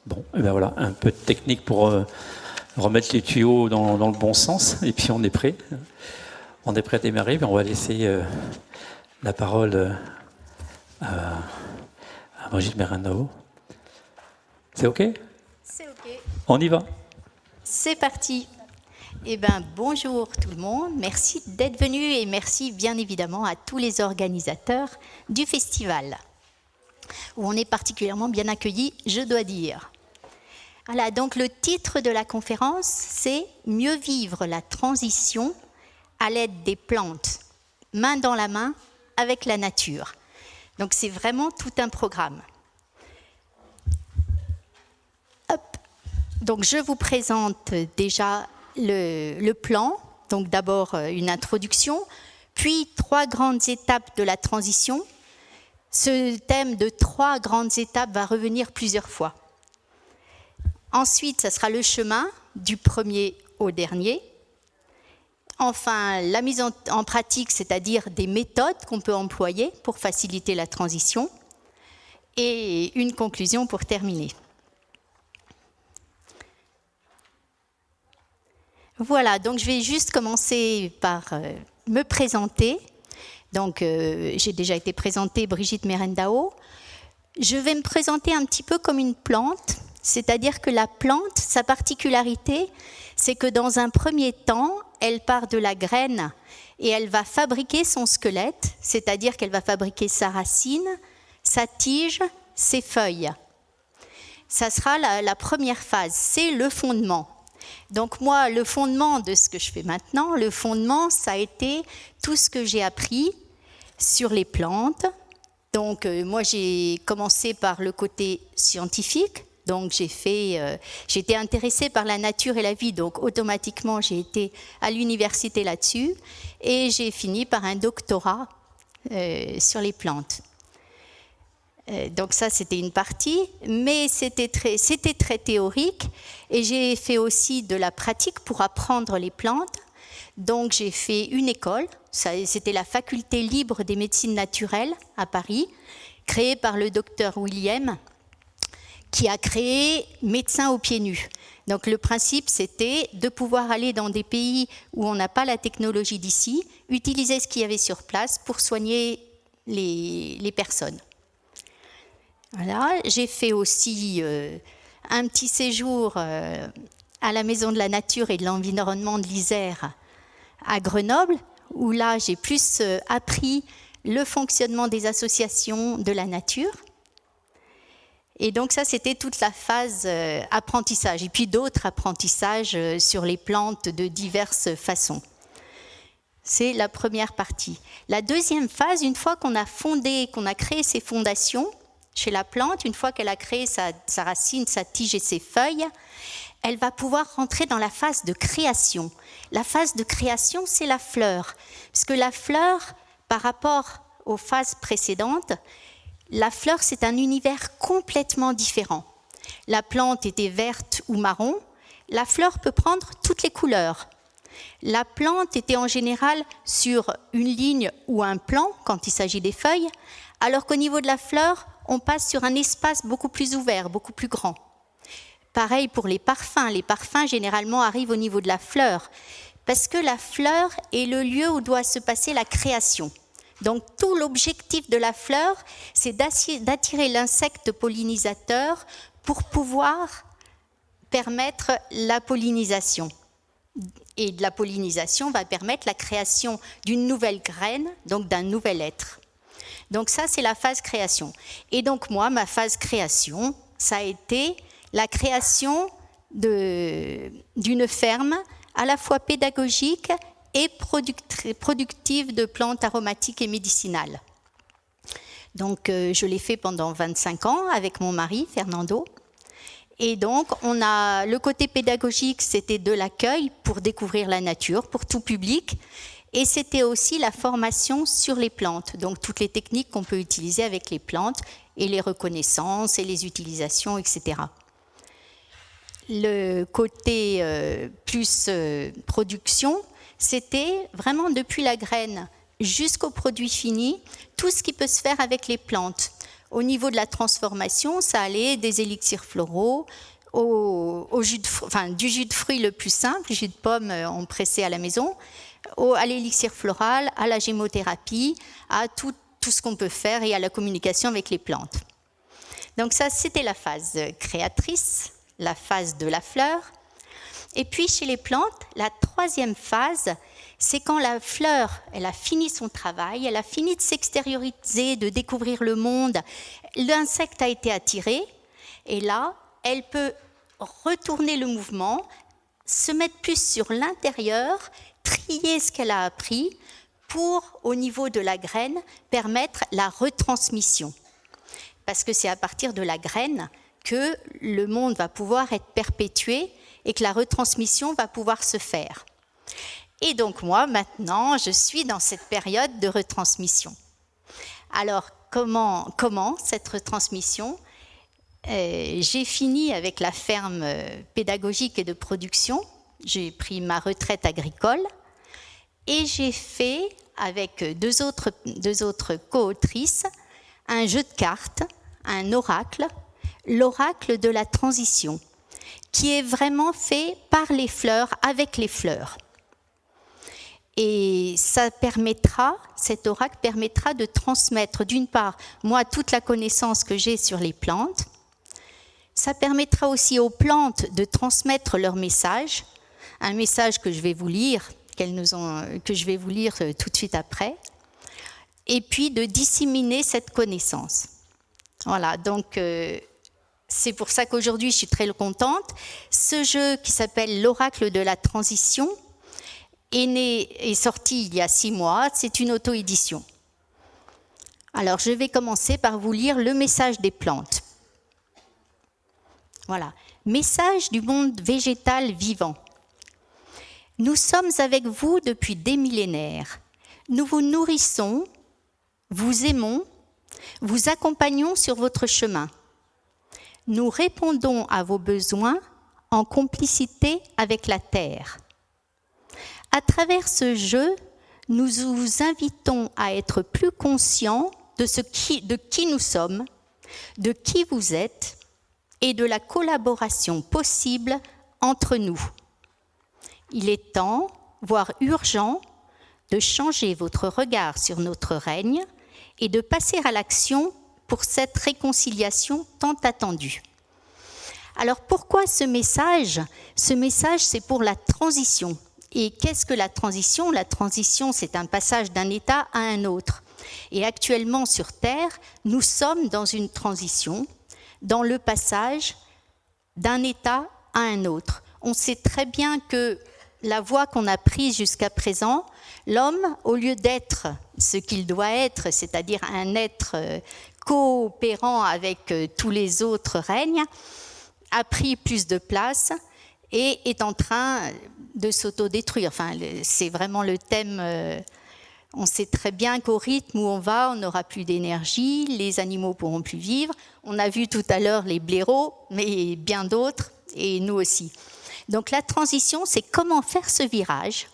Bon, et ben voilà, un peu de technique pour remettre les tuyaux dans le bon sens, et puis on est prêt. On est prêt à démarrer, mais on va laisser la parole à Brigitte Merendao. C'est OK ? C'est OK. On y va. C'est parti. Eh bien, bonjour tout le monde. Merci d'être venus et merci bien évidemment à tous les organisateurs du festival, où on est particulièrement bien accueillis, je dois dire. Voilà, donc le titre de la conférence, c'est « Mieux vivre la transition à l'aide des plantes, main dans la main avec la nature ». Donc c'est vraiment tout un programme. Hop. Donc je vous présente déjà le plan. Donc d'abord une introduction, puis 3 grandes étapes de la transition. Ce thème de 3 grandes étapes va revenir plusieurs fois. Ensuite, ça sera le chemin du premier au dernier. Enfin, la mise en pratique, c'est-à-dire des méthodes qu'on peut employer pour faciliter la transition. Et une conclusion pour terminer. Voilà, donc je vais juste commencer par me présenter. Donc, j'ai déjà été présentée, Brigitte Merendao. Je vais me présenter un petit peu comme une plante. C'est-à-dire que la plante, sa particularité, c'est que dans un premier temps, elle part de la graine et elle va fabriquer son squelette, c'est-à-dire qu'elle va fabriquer sa racine, sa tige, ses feuilles. Ça sera la première phase, c'est le fondement. Donc moi, le fondement de ce que je fais maintenant, le fondement, ça a été tout ce que j'ai appris sur les plantes. Donc moi, j'ai commencé par le côté scientifique. Donc j'ai été intéressée par la nature et la vie, donc automatiquement j'ai été à l'université là-dessus et j'ai fini par un doctorat sur les plantes. Donc ça c'était une partie, mais c'était très théorique et j'ai fait aussi de la pratique pour apprendre les plantes. Donc j'ai fait une école, c'était la faculté libre des médecines naturelles à Paris, créée par le docteur William, qui a créé Médecins aux pieds nus. Donc le principe, c'était de pouvoir aller dans des pays où on n'a pas la technologie d'ici, utiliser ce qu'il y avait sur place pour soigner les personnes. Voilà. J'ai fait aussi un petit séjour à la Maison de la Nature et de l'Environnement de l'Isère à Grenoble, où là, j'ai plus appris le fonctionnement des associations de la nature. Et donc ça, c'était toute la phase apprentissage. Et puis d'autres apprentissages sur les plantes de diverses façons. C'est la première partie. La deuxième phase, une fois qu'on a créé ses fondations chez la plante, une fois qu'elle a créé sa racine, sa tige et ses feuilles, elle va pouvoir rentrer dans la phase de création. La phase de création, c'est la fleur. Parce que la fleur, par rapport aux phases précédentes, la fleur, c'est un univers complètement différent. La plante était verte ou marron. La fleur peut prendre toutes les couleurs. La plante était en général sur une ligne ou un plan quand il s'agit des feuilles, alors qu'au niveau de la fleur, on passe sur un espace beaucoup plus ouvert, beaucoup plus grand. Pareil pour les parfums. Les parfums, généralement, arrivent au niveau de la fleur, parce que la fleur est le lieu où doit se passer la création. Donc tout l'objectif de la fleur, c'est d'attirer l'insecte pollinisateur pour pouvoir permettre la pollinisation. Et la pollinisation va permettre la création d'une nouvelle graine, donc d'un nouvel être. Donc ça, c'est la phase création. Et donc moi, ma phase création, ça a été la création d'une ferme à la fois pédagogique et productive de plantes aromatiques et médicinales. Donc, je l'ai fait pendant 25 ans avec mon mari, Fernando. Et donc, le côté pédagogique, c'était de l'accueil pour découvrir la nature, pour tout public. Et c'était aussi la formation sur les plantes, donc toutes les techniques qu'on peut utiliser avec les plantes, et les reconnaissances, et les utilisations, etc. Le côté plus production, c'était vraiment depuis la graine jusqu'au produit fini, tout ce qui peut se faire avec les plantes. Au niveau de la transformation, ça allait des élixirs floraux, du jus de fruits le plus simple, jus de pomme on pressait à la maison, à l'élixir floral, à la gémothérapie, à tout ce qu'on peut faire et à la communication avec les plantes. Donc ça, c'était la phase créatrice, la phase de la fleur. Et puis chez les plantes, la troisième phase, c'est quand la fleur, elle a fini son travail, elle a fini de s'extérioriser, de découvrir le monde, l'insecte a été attiré, et là, elle peut retourner le mouvement, se mettre plus sur l'intérieur, trier ce qu'elle a appris pour, au niveau de la graine, permettre la retransmission. Parce que c'est à partir de la graine que le monde va pouvoir être perpétué et que la retransmission va pouvoir se faire. Et donc moi, maintenant, je suis dans cette période de retransmission. Alors, comment cette retransmission ? J'ai fini avec la ferme pédagogique et de production. J'ai pris ma retraite agricole et j'ai fait, avec deux autres co-autrices, un jeu de cartes, un oracle, l'oracle de la transition, qui est vraiment fait par les fleurs, avec les fleurs. Et cet oracle permettra de transmettre, d'une part, moi, toute la connaissance que j'ai sur les plantes. Ça permettra aussi aux plantes de transmettre leur message, un message que je vais vous lire, tout de suite après, et puis de disséminer cette connaissance. Voilà, donc c'est pour ça qu'aujourd'hui je suis très contente. Ce jeu qui s'appelle l'oracle de la transition est sorti il y a 6 mois, c'est une auto-édition. Alors je vais commencer par vous lire le message des plantes. Voilà, message du monde végétal vivant. Nous sommes avec vous depuis des millénaires. Nous vous nourrissons, vous aimons, vous accompagnons sur votre chemin. Nous répondons à vos besoins en complicité avec la terre. À travers ce jeu, nous vous invitons à être plus conscients de qui nous sommes, de qui vous êtes et de la collaboration possible entre nous. Il est temps, voire urgent, de changer votre regard sur notre règne et de passer à l'action pour cette réconciliation tant attendue. Alors pourquoi ce message ? Ce message, c'est pour la transition. Et qu'est-ce que la transition ? La transition, c'est un passage d'un état à un autre. Et actuellement sur Terre, nous sommes dans une transition, dans le passage d'un état à un autre. On sait très bien que la voie qu'on a prise jusqu'à présent, l'homme, au lieu d'être ce qu'il doit être, c'est-à-dire un être coopérant avec tous les autres règnes, a pris plus de place et est en train de s'autodétruire. Enfin, c'est vraiment le thème. On sait très bien qu'au rythme où on va, on n'aura plus d'énergie, les animaux pourront plus vivre. On a vu tout à l'heure les blaireaux, mais bien d'autres, et nous aussi. Donc la transition, c'est comment faire ce virage,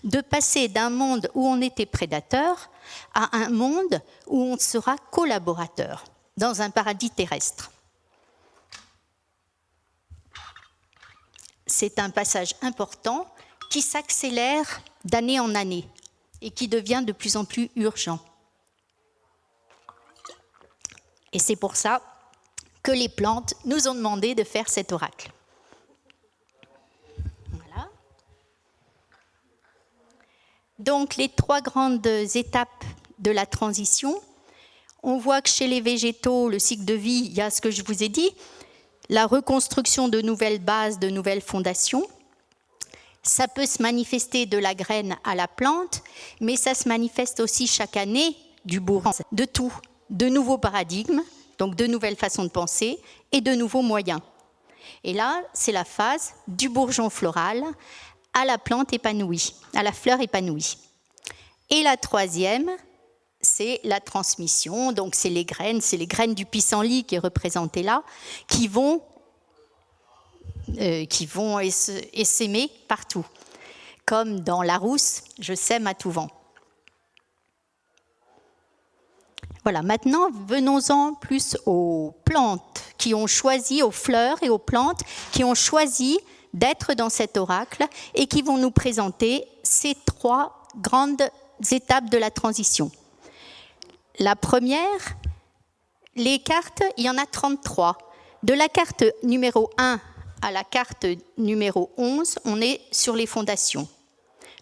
de passer d'un monde où on était prédateur à un monde où on sera collaborateur, dans un paradis terrestre. C'est un passage important qui s'accélère d'année en année et qui devient de plus en plus urgent. Et c'est pour ça que les plantes nous ont demandé de faire cet oracle. Voilà. Donc, les 3 grandes étapes de la transition. On voit que chez les végétaux, le cycle de vie, il y a ce que je vous ai dit, la reconstruction de nouvelles bases, de nouvelles fondations. Ça peut se manifester de la graine à la plante, mais ça se manifeste aussi chaque année du bourgeon, de tout, de nouveaux paradigmes, donc de nouvelles façons de penser et de nouveaux moyens. Et là, c'est la phase du bourgeon floral à la plante épanouie, à la fleur épanouie. Et la troisième, c'est la transmission, donc c'est les graines du pissenlit qui est représenté là, qui vont essaimer partout. Comme dans la rousse, je sème à tout vent. Voilà, maintenant, venons-en plus aux plantes qui ont choisi, aux fleurs et aux plantes qui ont choisi d'être dans cet oracle et qui vont nous présenter ces 3 grandes étapes de la transition. La première, les cartes, il y en a 33. De la carte numéro 1 à la carte numéro 11, on est sur les fondations.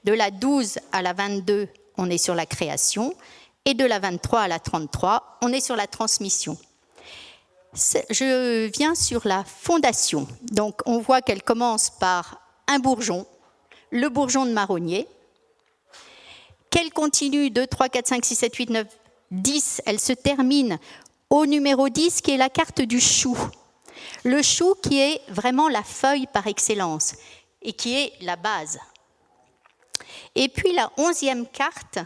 De la 12 à la 22, on est sur la création. Et de la 23 à la 33, on est sur la transmission. Je viens sur la fondation. Donc, on voit qu'elle commence par un bourgeon, le bourgeon de marronnier, qu'elle continue 2, 3, 4, 5, 6, 7, 8, 9, 10. Elle se termine au numéro 10, qui est la carte du chou. Le chou qui est vraiment la feuille par excellence et qui est la base. Et puis la 11e carte,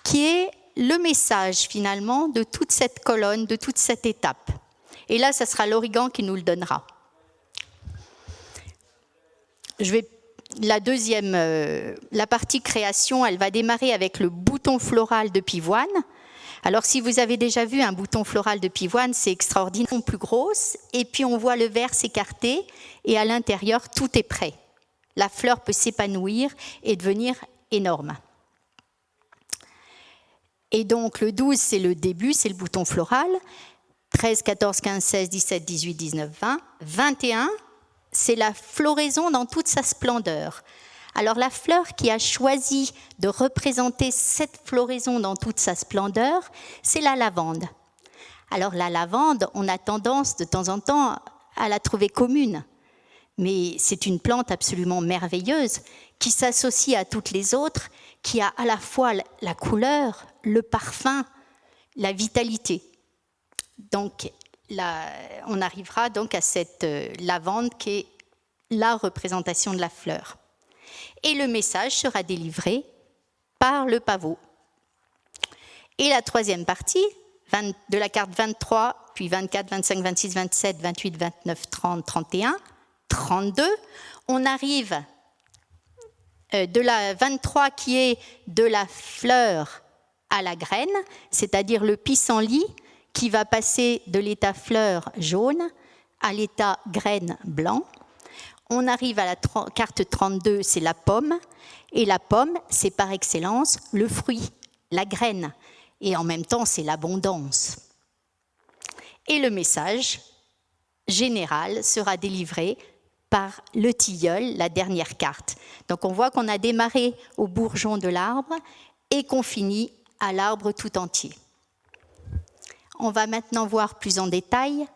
qui est le message finalement de toute cette colonne, de toute cette étape. Et là, ça sera l'origan qui nous le donnera. La partie création, elle va démarrer avec le bouton floral de pivoine. Alors, si vous avez déjà vu un bouton floral de pivoine, c'est extraordinaire, plus grosse, et puis on voit le verre s'écarter, et à l'intérieur, tout est prêt. La fleur peut s'épanouir et devenir énorme. Et donc, le 12, c'est le début, c'est le bouton floral. 13, 14, 15, 16, 17, 18, 19, 20. 21, c'est la floraison dans toute sa splendeur. Alors, la fleur qui a choisi de représenter cette floraison dans toute sa splendeur, c'est la lavande. Alors, la lavande, on a tendance de temps en temps à la trouver commune. Mais c'est une plante absolument merveilleuse qui s'associe à toutes les autres, qui a à la fois la couleur, le parfum, la vitalité. Donc, on arrivera donc à cette lavande qui est la représentation de la fleur. Et le message sera délivré par le pavot. Et la 3e partie, de la carte 23, puis 24, 25, 26, 27, 28, 29, 30, 31, 32, on arrive de la 23 qui est de la fleur à la graine, c'est-à-dire le pissenlit qui va passer de l'état fleur jaune à l'état graine blanc. On arrive à la carte 32, c'est la pomme, et la pomme, c'est par excellence le fruit, la graine, et en même temps, c'est l'abondance. Et le message général sera délivré par le tilleul, la dernière carte. Donc on voit qu'on a démarré au bourgeon de l'arbre et qu'on finit à l'arbre tout entier. On va maintenant voir plus en détail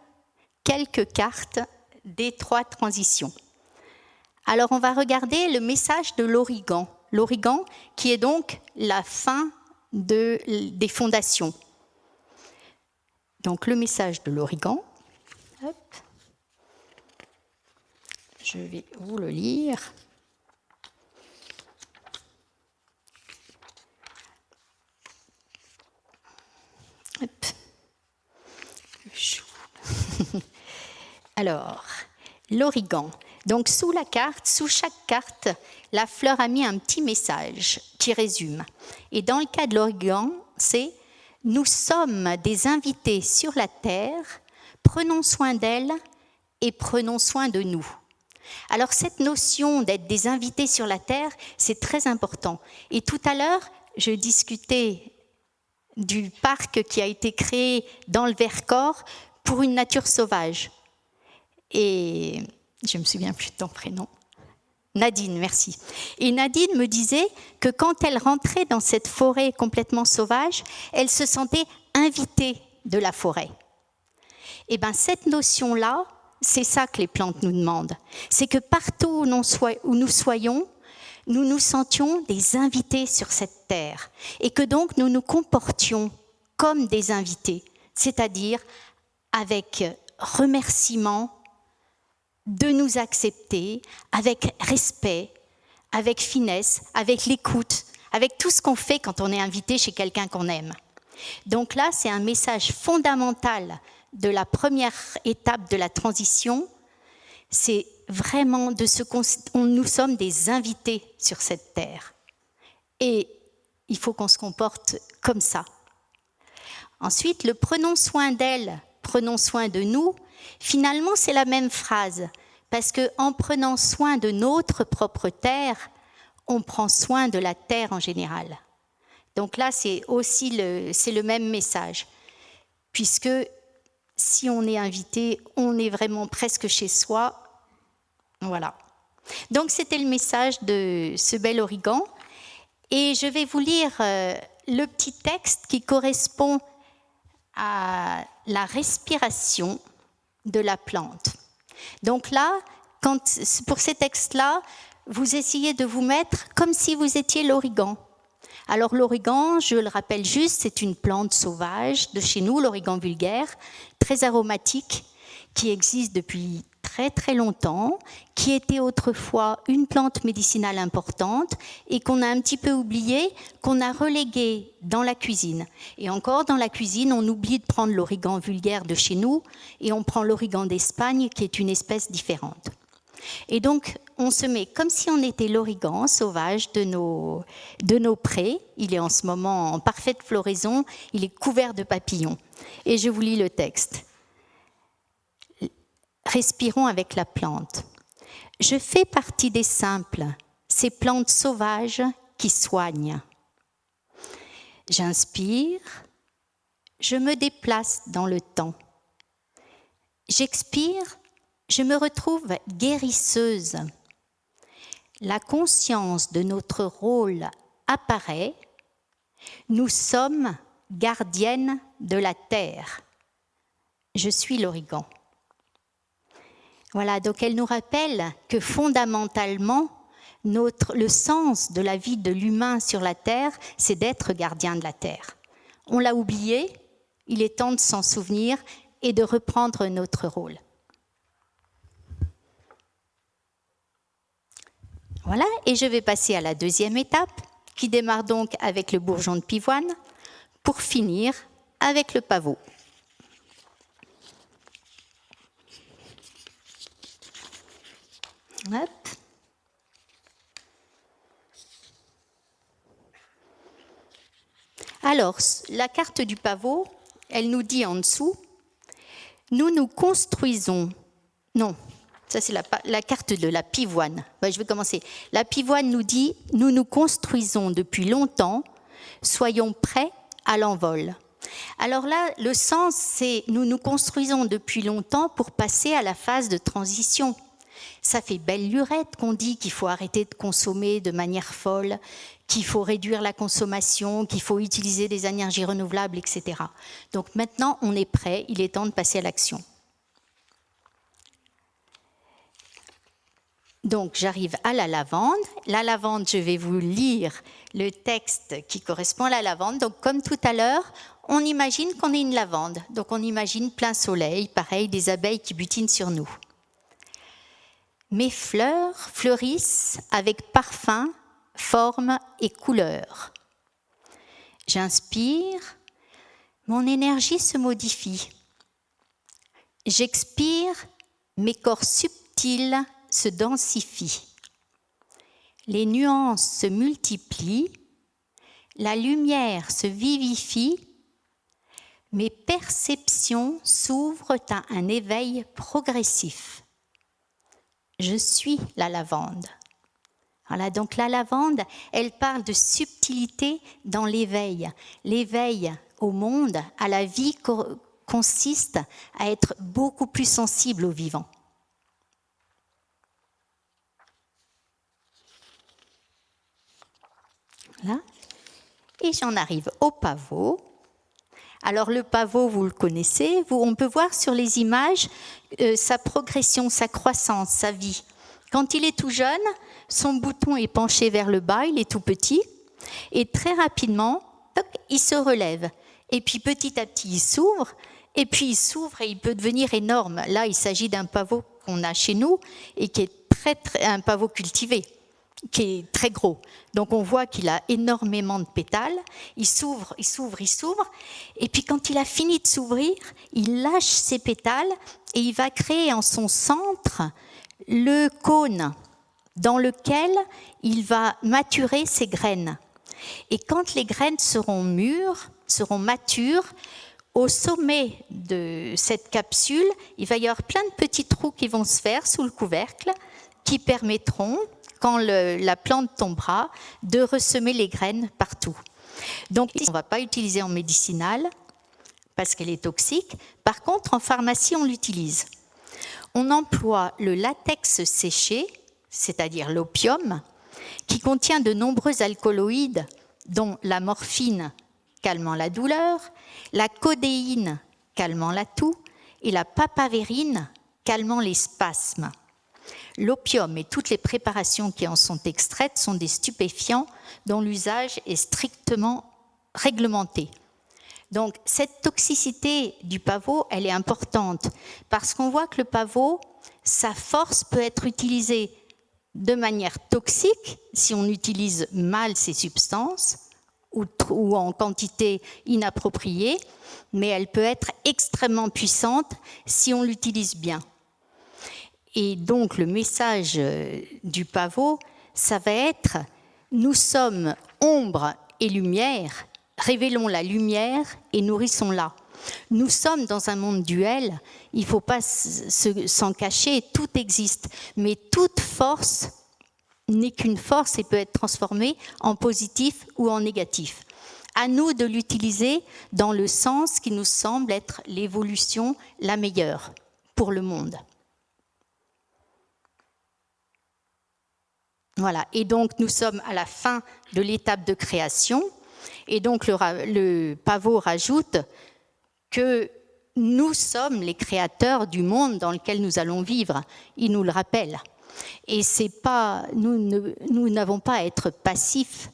quelques cartes des 3 transitions. Alors on va regarder le message de l'origan. L'origan qui est donc la fin des fondations. Donc le message de l'origan. Hop. Je vais vous le lire. Hop. Alors, l'origan. Donc, sous chaque carte, la fleur a mis un petit message qui résume. Et dans le cas de l'origan, c'est « Nous sommes des invités sur la terre, prenons soin d'elle et prenons soin de nous ». Alors, cette notion d'être des invités sur la terre, c'est très important. Et tout à l'heure, je discutais du parc qui a été créé dans le Vercors pour une nature sauvage. Et je ne me souviens plus de ton prénom. Nadine, merci. Et Nadine me disait que quand elle rentrait dans cette forêt complètement sauvage, elle se sentait invitée de la forêt. Et bien cette notion-là, c'est ça que les plantes nous demandent. C'est que partout où nous soyons, nous nous sentions des invités sur cette terre. Et que donc nous nous comportions comme des invités, c'est-à-dire avec remerciement, de nous accepter avec respect, avec finesse, avec l'écoute, avec tout ce qu'on fait quand on est invité chez quelqu'un qu'on aime. Donc là, c'est un message fondamental de la première étape de la transition. C'est vraiment nous sommes des invités sur cette terre. Et il faut qu'on se comporte comme ça. Ensuite, le prenons soin d'elle, prenons soin de nous, finalement c'est la même phrase, parce qu'en prenant soin de notre propre terre, on prend soin de la terre en général. Donc là, c'est aussi le même message, puisque si on est invité, on est vraiment presque chez soi. Voilà. Donc c'était le message de ce bel origan. Et je vais vous lire le petit texte qui correspond à la respiration de la plante. Donc là, pour ces textes-là, vous essayez de vous mettre comme si vous étiez l'origan. Alors l'origan, je le rappelle juste, c'est une plante sauvage de chez nous, l'origan vulgaire, très aromatique, qui existe depuis très très longtemps, qui était autrefois une plante médicinale importante et qu'on a un petit peu oubliée, qu'on a reléguée dans la cuisine. Et encore dans la cuisine, on oublie de prendre l'origan vulgaire de chez nous et on prend l'origan d'Espagne qui est une espèce différente. Et donc, on se met comme si on était l'origan sauvage de nos prés. Il est en ce moment en parfaite floraison, il est couvert de papillons. Et je vous lis le texte. Respirons avec la plante. Je fais partie des simples, ces plantes sauvages qui soignent. J'inspire, je me déplace dans le temps. J'expire, je me retrouve guérisseuse. La conscience de notre rôle apparaît. Nous sommes gardiennes de la terre. Je suis l'origan. Voilà, donc elle nous rappelle que fondamentalement, le sens de la vie de l'humain sur la terre, c'est d'être gardien de la terre. On l'a oublié, il est temps de s'en souvenir et de reprendre notre rôle. Voilà, et je vais passer à la deuxième étape, qui démarre donc avec le bourgeon de pivoine, pour finir avec le pavot. Hop. Alors, la carte du pavot, elle nous dit en dessous, nous construisons, non, ça c'est la carte de la pivoine. Je vais commencer. La pivoine nous dit, nous construisons depuis longtemps, soyons prêts à l'envol. Alors là, le sens, c'est nous construisons depuis longtemps pour passer à la phase de transition. Ça fait belle lurette qu'on dit qu'il faut arrêter de consommer de manière folle, qu'il faut réduire la consommation, qu'il faut utiliser des énergies renouvelables, etc. Donc maintenant, on est prêt, il est temps de passer à l'action. Donc j'arrive à la lavande. La lavande, je vais vous lire le texte qui correspond à la lavande. Donc comme tout à l'heure, on imagine qu'on est une lavande. Donc on imagine plein soleil, pareil, des abeilles qui butinent sur nous. Mes fleurs fleurissent avec parfum, forme et couleur. J'inspire, mon énergie se modifie. J'expire, mes corps subtils se densifient. Les nuances se multiplient, la lumière se vivifie, mes perceptions s'ouvrent à un éveil progressif. Je suis la lavande. Voilà, donc la lavande, elle parle de subtilité dans l'éveil. L'éveil au monde, à la vie, consiste à être beaucoup plus sensible au vivant. Voilà. Et j'en arrive au pavot. Alors le pavot, vous le connaissez, on peut voir sur les images sa progression, sa croissance, sa vie. Quand il est tout jeune, son bouton est penché vers le bas, il est tout petit, et très rapidement, il se relève. Et puis petit à petit, il s'ouvre, et puis il s'ouvre et il peut devenir énorme. Là, il s'agit d'un pavot qu'on a chez nous, et qui est un pavot cultivé, qui est très gros. Donc on voit qu'il a énormément de pétales, il s'ouvre, il s'ouvre, il s'ouvre, et puis quand il a fini de s'ouvrir, il lâche ses pétales et il va créer en son centre le cône dans lequel il va maturer ses graines. Et quand les graines seront mûres, seront matures, Au sommet de cette capsule, il va y avoir plein de petits trous qui vont se faire sous le couvercle qui permettront, quand la plante tombera, de ressemer les graines partout. Donc, on ne va pas l'utiliser en médicinal parce qu'elle est toxique. Par contre, en pharmacie, on l'utilise. On emploie le latex séché, c'est-à-dire l'opium, qui contient de nombreux alcaloïdes, dont la morphine calmant la douleur, la codéine calmant la toux et la papavérine calmant les spasmes. L'opium et toutes les préparations qui en sont extraites sont des stupéfiants dont l'usage est strictement réglementé. Donc cette toxicité du pavot, elle est importante parce qu'on voit que le pavot, sa force peut être utilisée de manière toxique si on utilise mal ces substances ou en quantité inappropriée, mais elle peut être extrêmement puissante si on l'utilise bien. Et donc le message du pavot, ça va être « Nous sommes ombre et lumière, révélons la lumière et nourrissons-la ». Nous sommes dans un monde duel, il ne faut pas s'en cacher, tout existe, mais toute force n'est qu'une force et peut être transformée en positif ou en négatif. À nous de l'utiliser dans le sens qui nous semble être l'évolution la meilleure pour le monde. Voilà, et donc nous sommes à la fin de l'étape de création, et donc le pavot rajoute que nous sommes les créateurs du monde dans lequel nous allons vivre. Il nous le rappelle. Et c'est pas, nous n'avons pas à être passifs.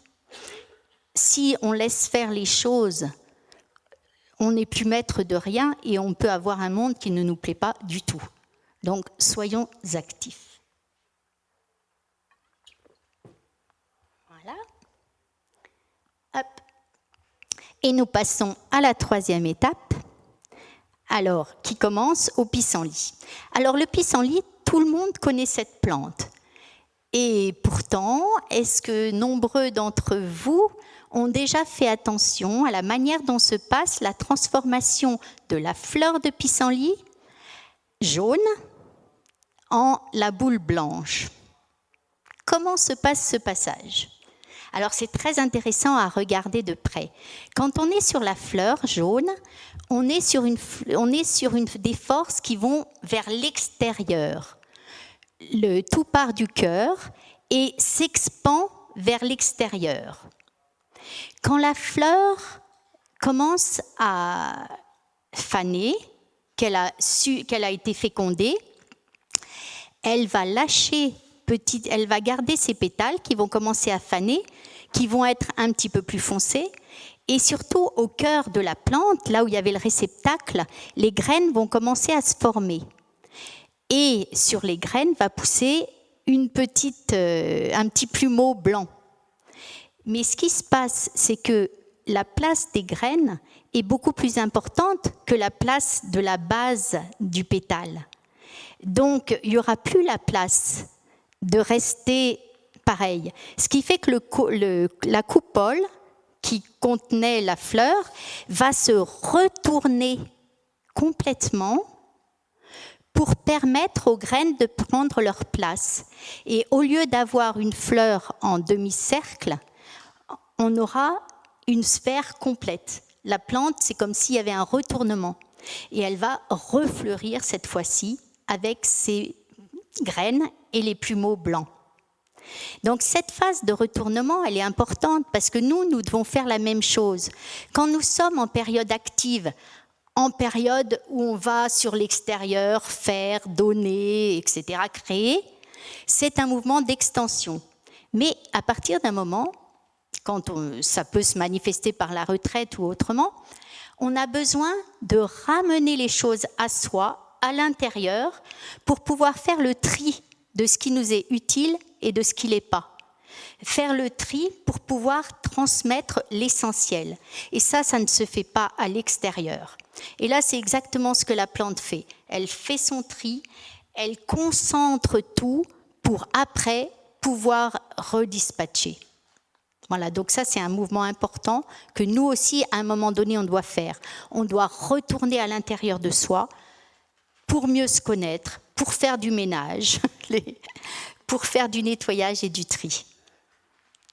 Si on laisse faire les choses, on n'est plus maître de rien et on peut avoir un monde qui ne nous plaît pas du tout. Donc, soyons actifs. Voilà. Hop. Et nous passons à la troisième étape, alors, qui commence au pissenlit. Alors, le pissenlit, tout le monde connaît cette plante. Et pourtant, est-ce que nombreux d'entre vous ont déjà fait attention à la manière dont se passe la transformation de la fleur de pissenlit jaune en la boule blanche? Comment se passe ce passage? Alors, c'est très intéressant à regarder de près. Quand on est sur la fleur jaune, on est sur des forces qui vont vers l'extérieur. Le tout part du cœur et s'expand vers l'extérieur. Quand la fleur commence à faner, qu'elle a été fécondée, elle va elle va garder ses pétales qui vont commencer à faner, qui vont être un petit peu plus foncés, et surtout au cœur de la plante, là où il y avait le réceptacle, les graines vont commencer à se former. Et sur les graines va pousser un petit plumeau blanc. Mais ce qui se passe, c'est que la place des graines est beaucoup plus importante que la place de la base du pétale. Donc, il n'y aura plus la place de rester pareil. Ce qui fait que la coupole qui contenait la fleur va se retourner complètement pour permettre aux graines de prendre leur place. Et au lieu d'avoir une fleur en demi-cercle, on aura une sphère complète. La plante, c'est comme s'il y avait un retournement. Et elle va refleurir cette fois-ci avec ses graines et les plumeaux blancs. Donc cette phase de retournement, elle est importante parce que nous devons faire la même chose. Quand nous sommes en période active, en période où on va sur l'extérieur faire, donner, etc., créer, c'est un mouvement d'extension. Mais à partir d'un moment, quand ça peut se manifester par la retraite ou autrement, on a besoin de ramener les choses à soi, à l'intérieur, pour pouvoir faire le tri de ce qui nous est utile et de ce qui ne l'est pas. Faire le tri pour pouvoir transmettre l'essentiel. Et ça ne se fait pas à l'extérieur. Et là, c'est exactement ce que la plante fait. Elle fait son tri, elle concentre tout pour après pouvoir redispatcher. Voilà, donc ça c'est un mouvement important que nous aussi, à un moment donné, on doit faire. On doit retourner à l'intérieur de soi pour mieux se connaître, pour faire du ménage, pour faire du nettoyage et du tri.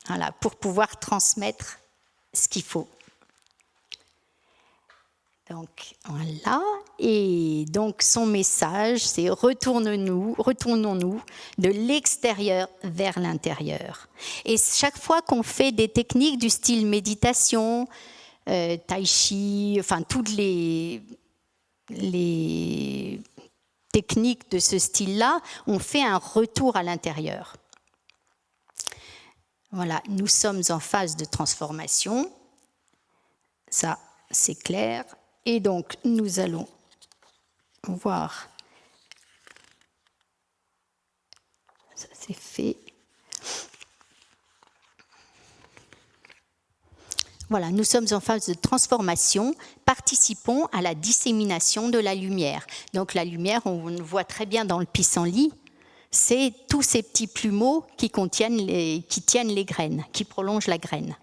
Voilà, pour pouvoir transmettre ce qu'il faut. Donc voilà, et donc son message, c'est retournons-nous de l'extérieur vers l'intérieur. Et chaque fois qu'on fait des techniques du style méditation, tai chi, enfin toutes les techniques de ce style-là, on fait un retour à l'intérieur. Voilà, nous sommes en phase de transformation, ça c'est clair. Et donc, nous allons voir. Ça, c'est fait. Voilà, nous sommes en phase de transformation. Participons à la dissémination de la lumière. Donc, la lumière, on le voit très bien dans le pissenlit, c'est tous ces petits plumeaux qui tiennent les graines, qui prolongent la graine.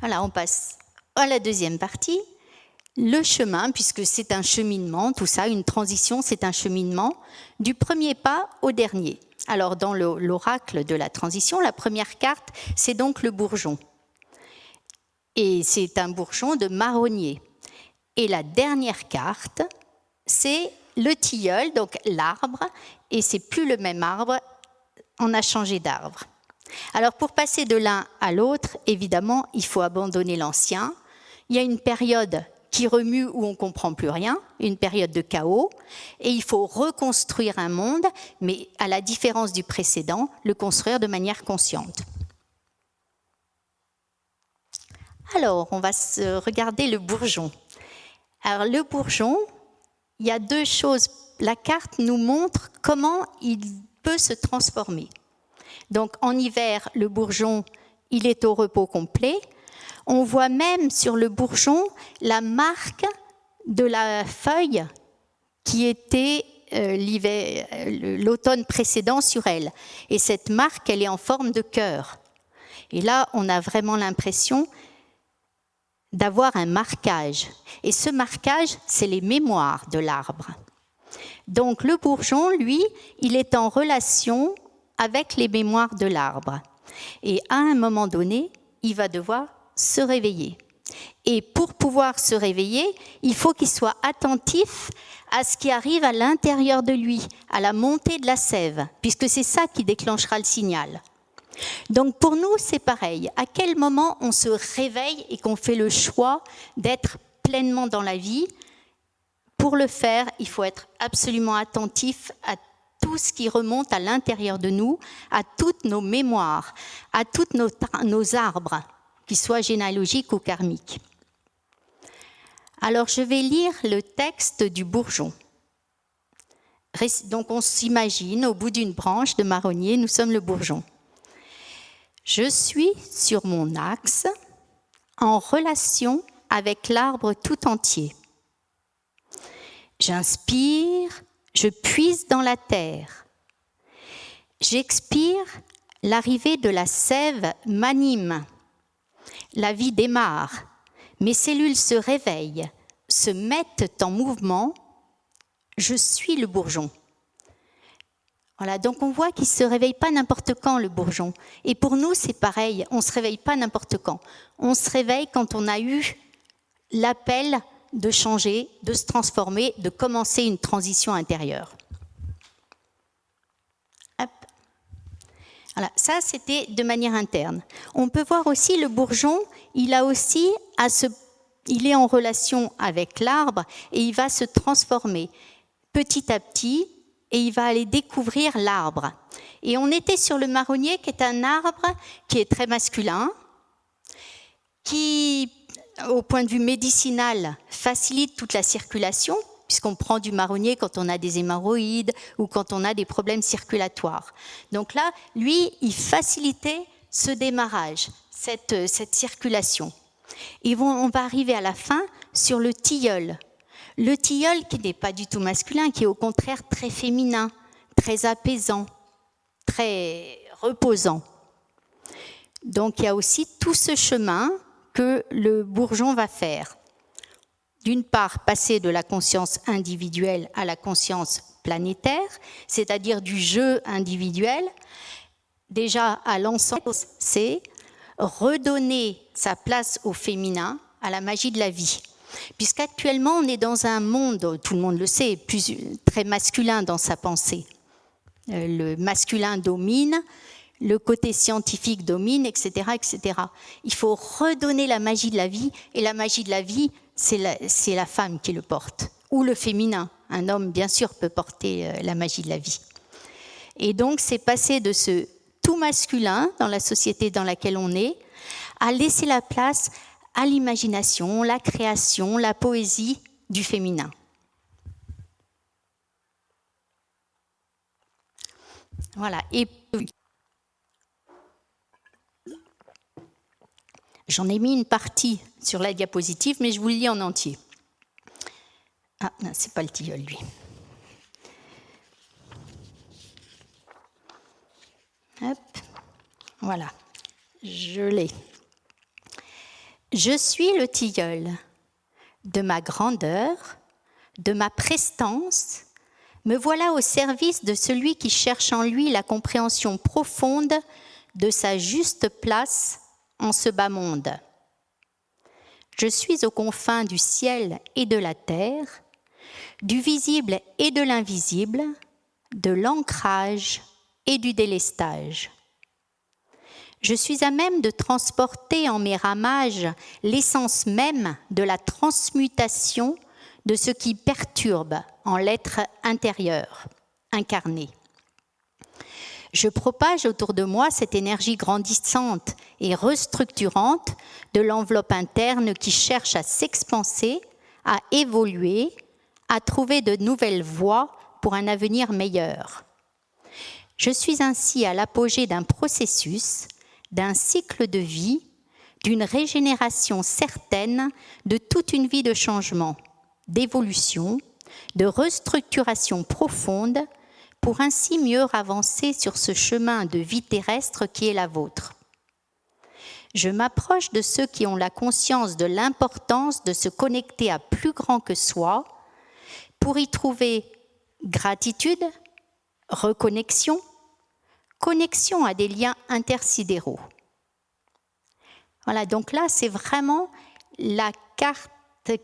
Voilà, on passe à la deuxième partie, le chemin, puisque c'est un cheminement, tout ça, une transition, c'est un cheminement, du premier pas au dernier. Alors, dans l'oracle de la transition, la première carte, c'est donc le bourgeon. Et c'est un bourgeon de marronnier. Et la dernière carte, c'est le tilleul, donc l'arbre, et c'est plus le même arbre, on a changé d'arbre. Alors, pour passer de l'un à l'autre, évidemment, il faut abandonner l'ancien. Il y a une période qui remue où on ne comprend plus rien, une période de chaos, et il faut reconstruire un monde, mais à la différence du précédent, le construire de manière consciente. Alors, on va regarder le bourgeon. Alors, le bourgeon, il y a deux choses. La carte nous montre comment il peut se transformer. Donc, en hiver, le bourgeon, il est au repos complet. On voit même sur le bourgeon la marque de la feuille qui était l'automne précédent sur elle. Et cette marque, elle est en forme de cœur. Et là, on a vraiment l'impression d'avoir un marquage. Et ce marquage, c'est les mémoires de l'arbre. Donc le bourgeon, lui, il est en relation avec les mémoires de l'arbre. Et à un moment donné, il va devoir se réveiller. Et pour pouvoir se réveiller, il faut qu'il soit attentif à ce qui arrive à l'intérieur de lui, à la montée de la sève, puisque c'est ça qui déclenchera le signal. Donc pour nous, c'est pareil. À quel moment on se réveille et qu'on fait le choix d'être pleinement dans la vie? Pour le faire, il faut être absolument attentif à tout ce qui remonte à l'intérieur de nous, à toutes nos mémoires, à tous nos arbres, qu'ils soient généalogiques ou karmiques. Alors, je vais lire le texte du bourgeon. Donc, on s'imagine, au bout d'une branche de marronnier, nous sommes le bourgeon. Je suis sur mon axe, en relation avec l'arbre tout entier. J'inspire, je puise dans la terre. J'expire, l'arrivée de la sève m'anime. La vie démarre, mes cellules se réveillent, se mettent en mouvement. Je suis le bourgeon. Voilà, donc on voit qu'il ne se réveille pas n'importe quand, le bourgeon. Et pour nous, c'est pareil, on ne se réveille pas n'importe quand. On se réveille quand on a eu l'appel de changer, de se transformer, de commencer une transition intérieure. Hop. Voilà, ça, c'était de manière interne. On peut voir aussi le bourgeon, il est en relation avec l'arbre et il va se transformer petit à petit et il va aller découvrir l'arbre. Et on était sur le marronnier qui est un arbre qui est très masculin, qui, au point de vue médicinal, facilite toute la circulation, puisqu'on prend du marronnier quand on a des hémorroïdes ou quand on a des problèmes circulatoires. Donc là, lui, il facilitait ce démarrage, cette circulation. Et on va arriver à la fin sur le tilleul. Le tilleul qui n'est pas du tout masculin, qui est au contraire très féminin, très apaisant, très reposant. Donc il y a aussi tout ce chemin que le bourgeon va faire. D'une part, passer de la conscience individuelle à la conscience planétaire, c'est-à-dire du jeu individuel, déjà à l'ensemble, c'est redonner sa place au féminin, à la magie de la vie. Puisqu'actuellement, on est dans un monde, tout le monde le sait, très masculin dans sa pensée. Le masculin domine, le côté scientifique domine, etc., etc. Il faut redonner la magie de la vie, et la magie de la vie, c'est la femme qui le porte, ou le féminin. Un homme, bien sûr, peut porter la magie de la vie. Et donc, c'est passer de ce tout masculin dans la société dans laquelle on est, à laisser la place à l'imagination, la création, la poésie du féminin. Voilà. Et j'en ai mis une partie sur la diapositive, mais je vous le lis en entier. Ah, non, c'est pas le tilleul, lui. Hop, voilà, je l'ai. Je suis le tilleul. De ma grandeur, de ma prestance, me voilà au service de celui qui cherche en lui la compréhension profonde de sa juste place en ce bas monde. Je suis aux confins du ciel et de la terre, du visible et de l'invisible, de l'ancrage et du délestage. Je suis à même de transporter en mes ramages l'essence même de la transmutation de ce qui perturbe en l'être intérieur, incarné. Je propage autour de moi cette énergie grandissante et restructurante de l'enveloppe interne qui cherche à s'expanser, à évoluer, à trouver de nouvelles voies pour un avenir meilleur. Je suis ainsi à l'apogée d'un processus, d'un cycle de vie, d'une régénération certaine de toute une vie de changement, d'évolution, de restructuration profonde, pour ainsi mieux avancer sur ce chemin de vie terrestre qui est la vôtre. Je m'approche de ceux qui ont la conscience de l'importance de se connecter à plus grand que soi pour y trouver gratitude, reconnexion, connexion à des liens intersidéraux. Voilà, donc là, c'est vraiment la carte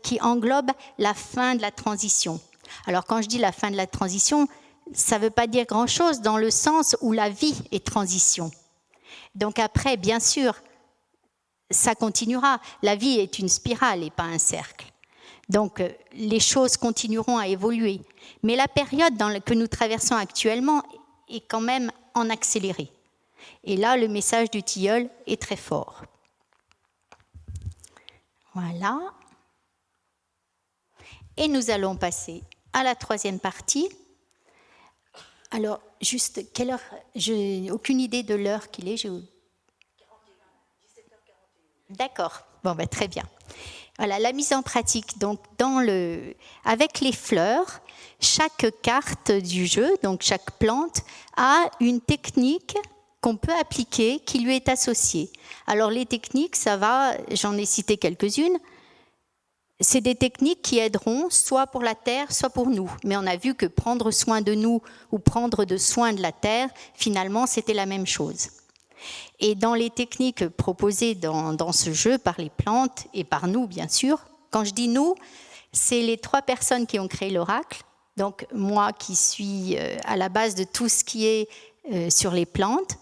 qui englobe la fin de la transition. Alors, quand je dis la fin de la transition, ça ne veut pas dire grand-chose dans le sens où la vie est transition. Donc après, bien sûr, ça continuera. La vie est une spirale et pas un cercle. Donc, les choses continueront à évoluer. Mais la période que nous traversons actuellement est quand même en accéléré. Et là, le message du tilleul est très fort. Voilà. Et nous allons passer à la troisième partie. Alors, juste, quelle heure? J'ai aucune idée de l'heure qu'il est. 17h41. D'accord. Bon, ben, très bien. Voilà, la mise en pratique. Donc, avec les fleurs, chaque carte du jeu, donc chaque plante, a une technique qu'on peut appliquer, qui lui est associée. Alors, les techniques, j'en ai cité quelques-unes, c'est des techniques qui aideront soit pour la terre, soit pour nous. Mais on a vu que prendre soin de nous ou prendre soin de la terre, finalement, c'était la même chose. Et dans les techniques proposées dans ce jeu par les plantes et par nous, bien sûr, quand je dis nous, c'est les 3 personnes qui ont créé l'oracle. Donc moi qui suis à la base de tout ce qui est sur les plantes,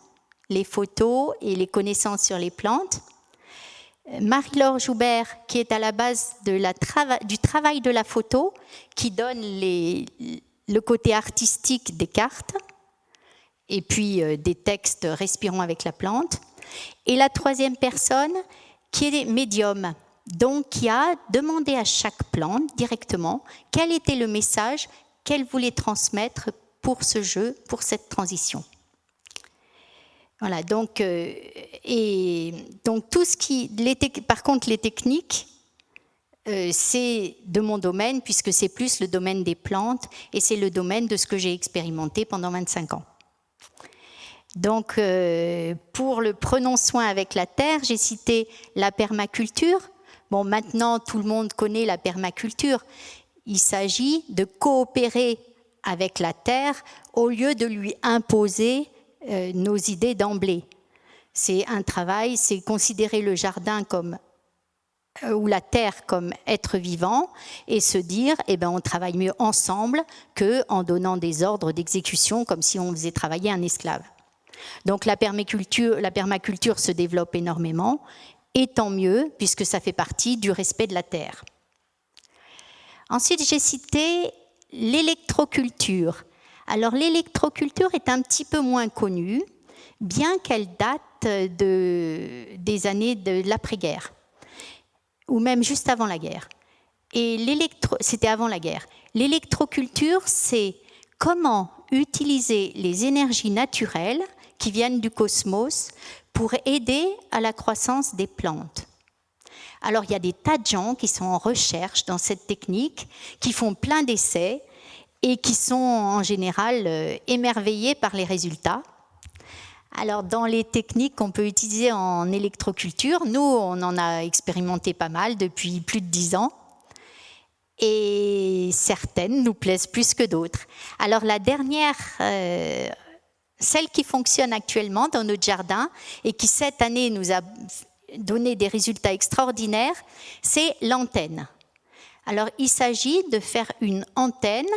les photos et les connaissances sur les plantes. Marie-Laure Joubert qui est à la base du travail de la photo, qui donne le côté artistique des cartes. Et puis des textes respirant avec la plante. Et la 3e personne, qui est médium, donc qui a demandé à chaque plante directement quel était le message qu'elle voulait transmettre pour ce jeu, pour cette transition. Voilà, donc tout ce qui... Par contre, les techniques, c'est de mon domaine, puisque c'est plus le domaine des plantes, et c'est le domaine de ce que j'ai expérimenté pendant 25 ans. Donc, pour le prenons soin avec la terre, j'ai cité la permaculture. Bon, maintenant, tout le monde connaît la permaculture. Il s'agit de coopérer avec la terre au lieu de lui imposer nos idées d'emblée. C'est un travail, c'est considérer le jardin comme ou la terre comme être vivant et se dire on travaille mieux ensemble qu'en donnant des ordres d'exécution comme si on faisait travailler un esclave. Donc la permaculture se développe énormément et tant mieux puisque ça fait partie du respect de la terre. Ensuite, j'ai cité l'électroculture. Alors l'électroculture est un petit peu moins connue, bien qu'elle date des années de l'après-guerre, ou même juste avant la guerre. Et c'était avant la guerre. L'électroculture, c'est comment utiliser les énergies naturelles qui viennent du cosmos pour aider à la croissance des plantes. Alors, il y a des tas de gens qui sont en recherche dans cette technique, qui font plein d'essais et qui sont en général émerveillés par les résultats. Alors, dans les techniques qu'on peut utiliser en électroculture, nous, on en a expérimenté pas mal depuis plus de 10 ans. Et certaines nous plaisent plus que d'autres. Alors, la dernière, celle qui fonctionne actuellement dans notre jardin et qui, cette année, nous a donné des résultats extraordinaires, c'est l'antenne. Alors, il s'agit de faire une antenne.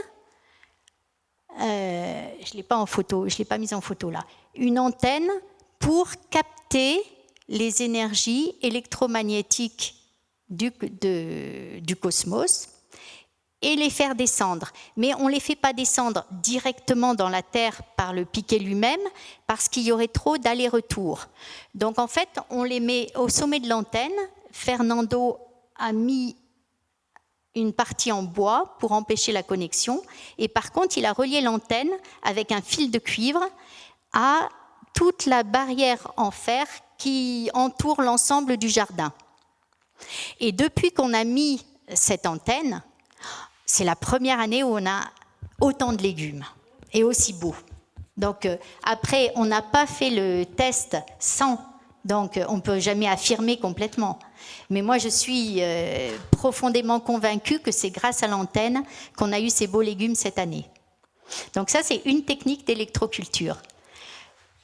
Je ne l'ai pas en photo, je ne l'ai pas mise en photo là. Une antenne pour capter les énergies électromagnétiques du cosmos et les faire descendre. Mais on ne les fait pas descendre directement dans la Terre par le piquet lui-même parce qu'il y aurait trop d'aller-retour. Donc en fait, on les met au sommet de l'antenne. Fernando a mis une partie en bois pour empêcher la connexion. Et par contre, il a relié l'antenne avec un fil de cuivre à toute la barrière en fer qui entoure l'ensemble du jardin. Et depuis qu'on a mis cette antenne, c'est la première année où on a autant de légumes et aussi beau. Donc après, on n'a pas fait le test sans, donc on ne peut jamais affirmer complètement. Mais moi, je suis profondément convaincue que c'est grâce à l'antenne qu'on a eu ces beaux légumes cette année. Donc ça, c'est une technique d'électroculture.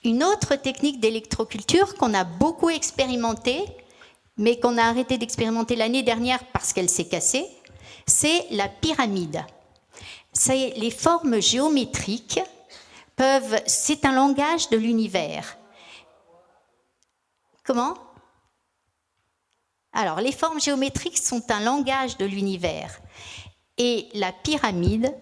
Une autre technique d'électroculture qu'on a beaucoup expérimentée, mais qu'on a arrêté d'expérimenter l'année dernière parce qu'elle s'est cassée, c'est la pyramide. Les formes géométriques c'est un langage de l'univers. Comment ? Alors, les formes géométriques sont un langage de l'univers. Et la pyramide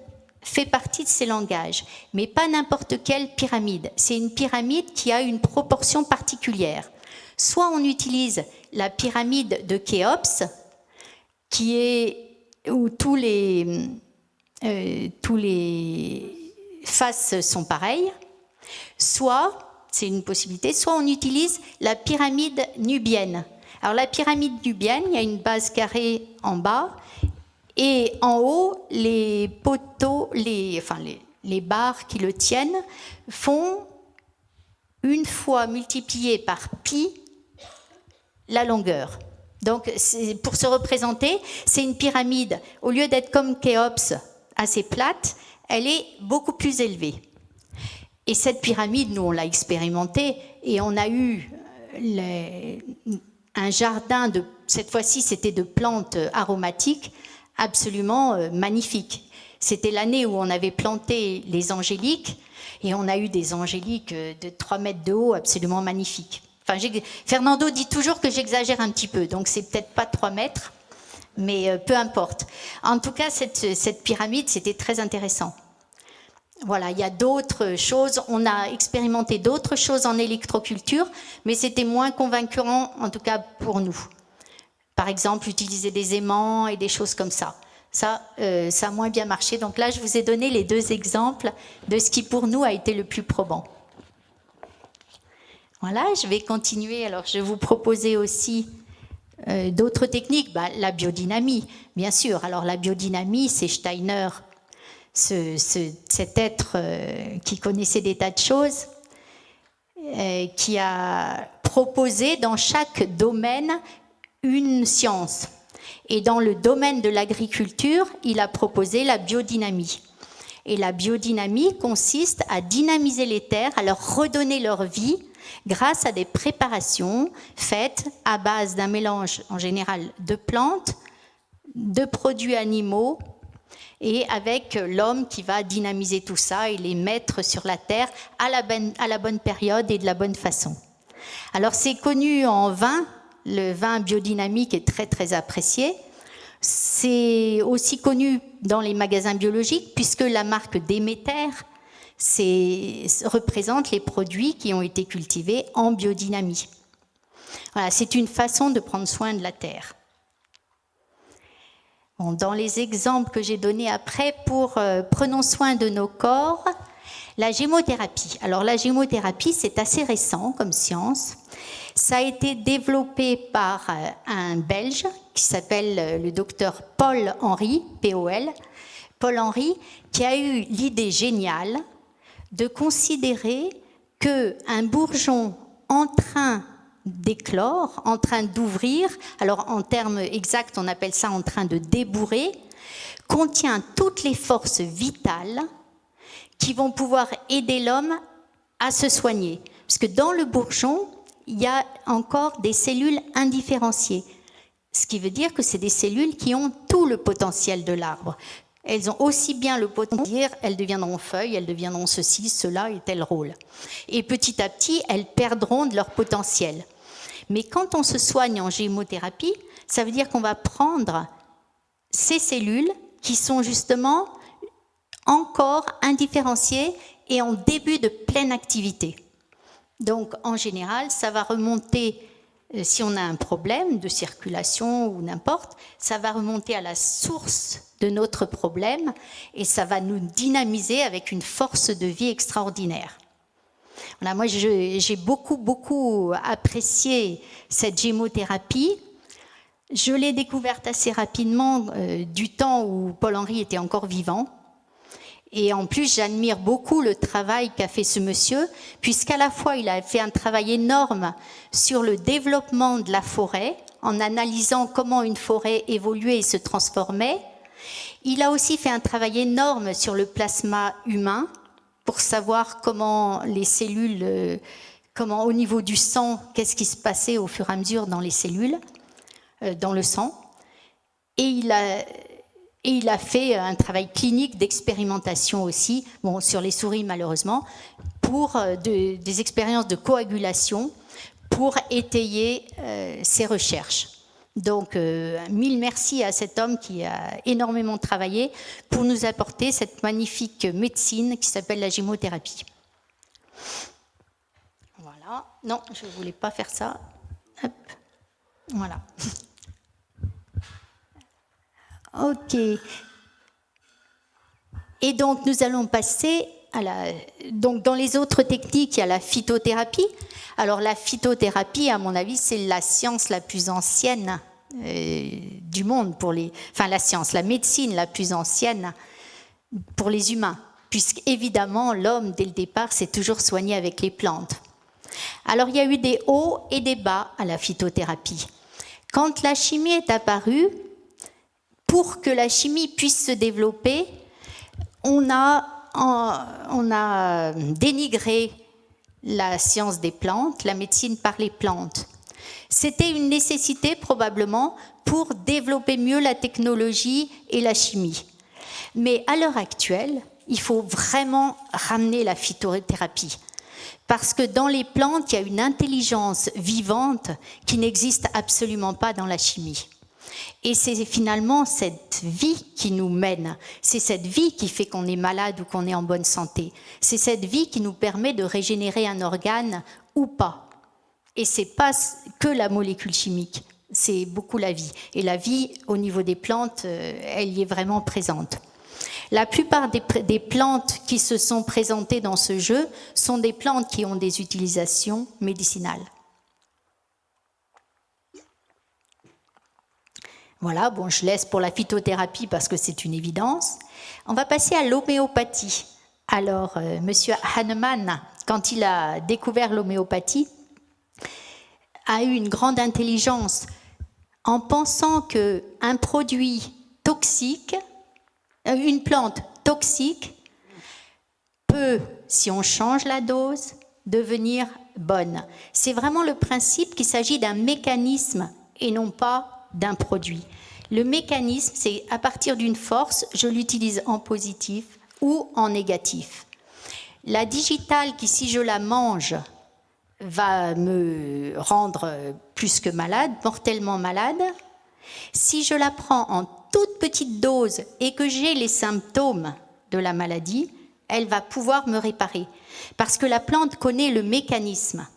fait partie de ces langages. Mais pas n'importe quelle pyramide. C'est une pyramide qui a une proportion particulière. Soit on utilise la pyramide de Khéops, où tous les faces sont pareilles, soit, c'est une possibilité, soit on utilise la pyramide nubienne. Alors la pyramide nubienne, il y a une base carrée en bas, et en haut, les poteaux, les barres qui le tiennent font une fois multiplié par pi la longueur. Donc, pour se représenter, c'est une pyramide. Au lieu d'être comme Khéops, assez plate, elle est beaucoup plus élevée. Et cette pyramide, nous, on l'a expérimentée et on a eu un jardin, cette fois-ci, c'était de plantes aromatiques absolument magnifiques. C'était l'année où on avait planté les angéliques et on a eu des angéliques de 3 mètres de haut absolument magnifiques. Enfin, Fernando dit toujours que j'exagère un petit peu, donc c'est peut-être pas 3 mètres, mais peu importe. En tout cas, cette pyramide, c'était très intéressant. Voilà, il y a d'autres choses, on a expérimenté d'autres choses en électroculture, mais c'était moins convaincant, en tout cas pour nous. Par exemple, utiliser des aimants et des choses comme ça. Ça a moins bien marché. Donc là, je vous ai donné les 2 exemples de ce qui, pour nous, a été le plus probant. Voilà, je vais continuer. Alors, je vais vous proposer aussi d'autres techniques. La biodynamie, bien sûr. Alors, la biodynamie, c'est Steiner, cet être qui connaissait des tas de choses. qui a proposé dans chaque domaine une science. Et dans le domaine de l'agriculture, il a proposé la biodynamie. Et la biodynamie consiste à dynamiser les terres, à leur redonner leur vie grâce à des préparations faites à base d'un mélange en général de plantes, de produits animaux, et avec l'homme qui va dynamiser tout ça et les mettre sur la terre à la bonne période et de la bonne façon. Alors c'est connu en vin, le vin biodynamique est très très apprécié. C'est aussi connu dans les magasins biologiques puisque la marque Déméter représente les produits qui ont été cultivés en biodynamie. Voilà, c'est une façon de prendre soin de la terre. Bon, dans les exemples que j'ai donnés après pour prenons soin de nos corps, la gémothérapie. Alors la gémothérapie, c'est assez récent comme science. Ça a été développé par un Belge qui s'appelle le docteur Paul Henry, P-O-L, Paul Henry, qui a eu l'idée géniale de considérer qu'un bourgeon en train d'éclore, en train d'ouvrir, alors en termes exacts, on appelle ça en train de débourrer, contient toutes les forces vitales qui vont pouvoir aider l'homme à se soigner. Parce que dans le bourgeon, il y a encore des cellules indifférenciées. Ce qui veut dire que c'est des cellules qui ont tout le potentiel de l'arbre. Elles ont aussi bien le potentiel, elles deviendront feuilles, elles deviendront ceci, cela et tel rôle. Et petit à petit, elles perdront de leur potentiel. Mais quand on se soigne en gémothérapie, ça veut dire qu'on va prendre ces cellules qui sont justement encore indifférenciées et en début de pleine activité. Donc en général, ça va remonter, si on a un problème de circulation ou n'importe, ça va remonter à la source de notre problème et ça va nous dynamiser avec une force de vie extraordinaire. Voilà, moi, j'ai beaucoup apprécié cette gémothérapie. Je l'ai découverte assez rapidement du temps où Paul Henry était encore vivant. Et en plus, j'admire beaucoup le travail qu'a fait ce monsieur, puisqu'à la fois, il a fait un travail énorme sur le développement de la forêt, en analysant comment une forêt évoluait et se transformait. Il a aussi fait un travail énorme sur le plasma humain, pour savoir comment les cellules, comment au niveau du sang, qu'est-ce qui se passait au fur et à mesure dans les cellules, dans le sang. Et il a fait un travail clinique d'expérimentation aussi, bon, sur les souris malheureusement, pour des expériences de coagulation pour étayer ses recherches. Donc, mille merci à cet homme qui a énormément travaillé pour nous apporter cette magnifique médecine qui s'appelle la gémothérapie. Voilà. Non, je ne voulais pas faire ça. Hop. Voilà. Ok. Et donc, nous allons passer donc, dans les autres techniques, il y a la phytothérapie. Alors, la phytothérapie, à mon avis, c'est la science la plus ancienne du monde la médecine la plus ancienne pour les humains, puisqu'évidemment, l'homme, dès le départ, s'est toujours soigné avec les plantes. Alors, il y a eu des hauts et des bas à la phytothérapie. Quand la chimie est apparue, pour que la chimie puisse se développer, on a dénigré la science des plantes, la médecine par les plantes. C'était une nécessité probablement pour développer mieux la technologie et la chimie. Mais à l'heure actuelle, il faut vraiment ramener la phytothérapie. Parce que dans les plantes, il y a une intelligence vivante qui n'existe absolument pas dans la chimie. Et c'est finalement cette vie qui nous mène, c'est cette vie qui fait qu'on est malade ou qu'on est en bonne santé. C'est cette vie qui nous permet de régénérer un organe ou pas. Et ce n'est pas que la molécule chimique, c'est beaucoup la vie. Et la vie, au niveau des plantes, elle y est vraiment présente. La plupart des plantes qui se sont présentées dans ce jeu sont des plantes qui ont des utilisations médicinales. Voilà, bon, je laisse pour la phytothérapie parce que c'est une évidence. On va passer à l'homéopathie. Alors, Monsieur Hahnemann, quand il a découvert l'homéopathie, a eu une grande intelligence en pensant qu'un produit toxique, une plante toxique, peut, si on change la dose, devenir bonne. C'est vraiment le principe qu'il s'agit d'un mécanisme et non pas d'un produit. Le mécanisme, c'est à partir d'une force, je l'utilise en positif ou en négatif. La digitale, qui si je la mange, va me rendre plus que malade, mortellement malade. Si je la prends en toute petite dose et que j'ai les symptômes de la maladie, elle va pouvoir me réparer. Parce que la plante connaît le mécanisme,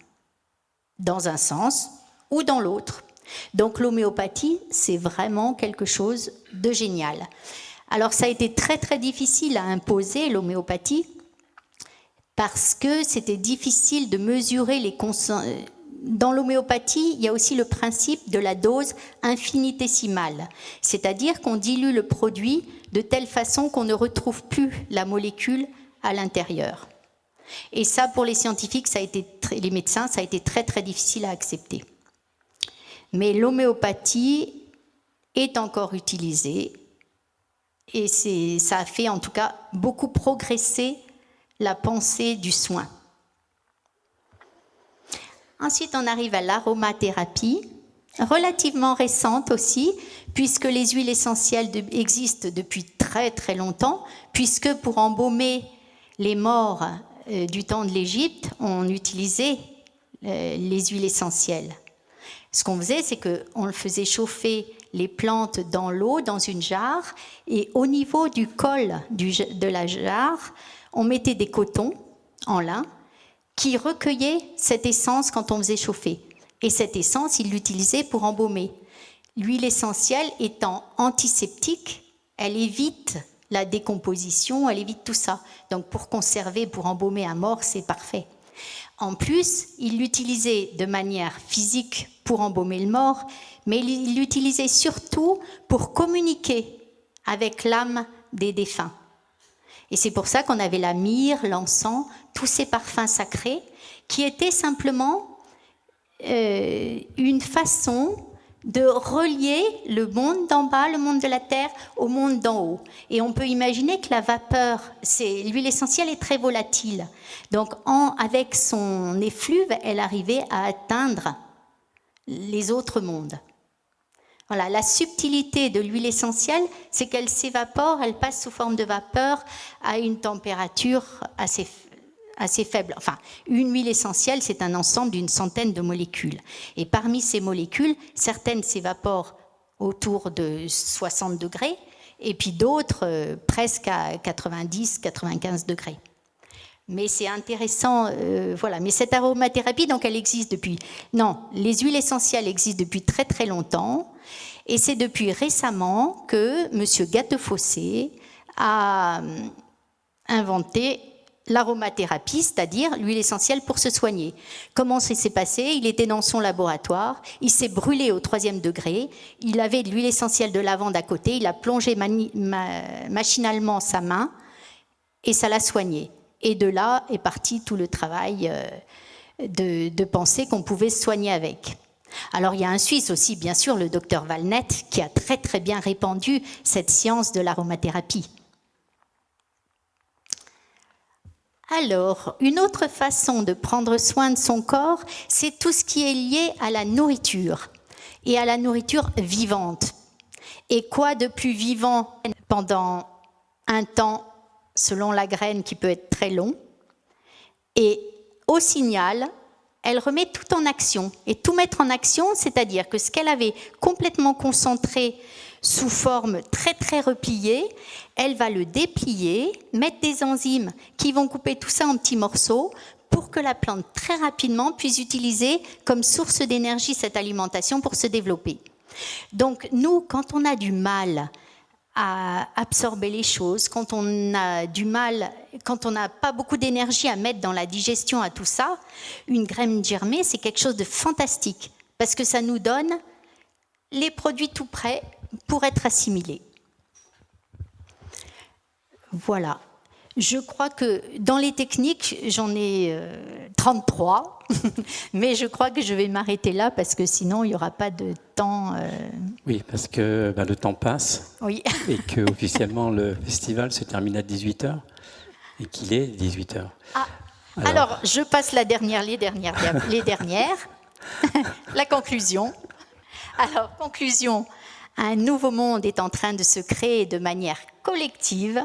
dans un sens ou dans l'autre. Donc l'homéopathie, c'est vraiment quelque chose de génial. Alors ça a été très très difficile à imposer, l'homéopathie, parce que c'était difficile de mesurer les concentrations. Dans l'homéopathie, il y a aussi le principe de la dose infinitésimale, c'est-à-dire qu'on dilue le produit de telle façon qu'on ne retrouve plus la molécule à l'intérieur. Et ça, pour les scientifiques, les médecins, ça a été très très difficile à accepter. Mais l'homéopathie est encore utilisée et ça a fait en tout cas beaucoup progresser la pensée du soin. Ensuite, on arrive à l'aromathérapie, relativement récente aussi, puisque les huiles essentielles existent depuis très très longtemps, puisque pour embaumer les morts du temps de l'Égypte, on utilisait les huiles essentielles. Ce qu'on faisait, c'est qu'on faisait chauffer les plantes dans l'eau, dans une jarre, et au niveau du col de la jarre, on mettait des cotons en lin qui recueillaient cette essence quand on faisait chauffer. Et cette essence, ils l'utilisaient pour embaumer. L'huile essentielle étant antiseptique, elle évite la décomposition, elle évite tout ça. Donc pour conserver, pour embaumer un mort, c'est parfait. En plus, il l'utilisait de manière physique pour embaumer le mort, mais il l'utilisait surtout pour communiquer avec l'âme des défunts. Et c'est pour ça qu'on avait la myrrhe, l'encens, tous ces parfums sacrés, qui étaient simplement une façon de relier le monde d'en bas, le monde de la terre, au monde d'en haut. Et on peut imaginer que la vapeur, l'huile essentielle est très volatile. Donc avec son effluve, elle arrivait à atteindre les autres mondes. Voilà, la subtilité de l'huile essentielle, c'est qu'elle s'évapore, elle passe sous forme de vapeur à une température assez faible. Enfin, une huile essentielle, c'est un ensemble d'une centaine de molécules. Et parmi ces molécules, certaines s'évaporent autour de 60 degrés, et puis d'autres presque à 90-95 degrés. Mais c'est intéressant, voilà. Mais cette aromathérapie, donc elle existe depuis... Non, les huiles essentielles existent depuis très très longtemps, et c'est depuis récemment que M. Gattefossé a inventé l'aromathérapie, c'est-à-dire l'huile essentielle pour se soigner. Comment ça s'est passé? Il était dans son laboratoire, il s'est brûlé au 3e degré, il avait de l'huile essentielle de lavande à côté, il a plongé machinalement sa main et ça l'a soigné. Et de là est parti tout le travail de penser qu'on pouvait se soigner avec. Alors il y a un Suisse aussi, bien sûr, le docteur Valnet, qui a très très bien répandu cette science de l'aromathérapie. Alors, une autre façon de prendre soin de son corps, c'est tout ce qui est lié à la nourriture, et à la nourriture vivante. Et quoi de plus vivant pendant un temps, selon la graine qui peut être très long, et au signal, elle remet tout en action. Et tout mettre en action, c'est-à-dire que ce qu'elle avait complètement concentré sous forme très très repliée, elle va le déplier, mettre des enzymes qui vont couper tout ça en petits morceaux pour que la plante très rapidement puisse utiliser comme source d'énergie cette alimentation pour se développer. Donc nous, quand on a du mal à absorber les choses, quand on a du mal, quand on n'a pas beaucoup d'énergie à mettre dans la digestion à tout ça, une graine germée, c'est quelque chose de fantastique parce que ça nous donne les produits tout prêts pour être assimilés. Voilà. Je crois que dans les techniques, j'en ai 33, mais je crois que je vais m'arrêter là parce que sinon, il n'y aura pas de temps. Oui, parce que le temps passe Oui. et qu'officiellement, le festival se termine à 18h et qu'il est 18h. Ah, alors, je passe les dernières. La conclusion. Alors, conclusion. Un nouveau monde est en train de se créer de manière collective,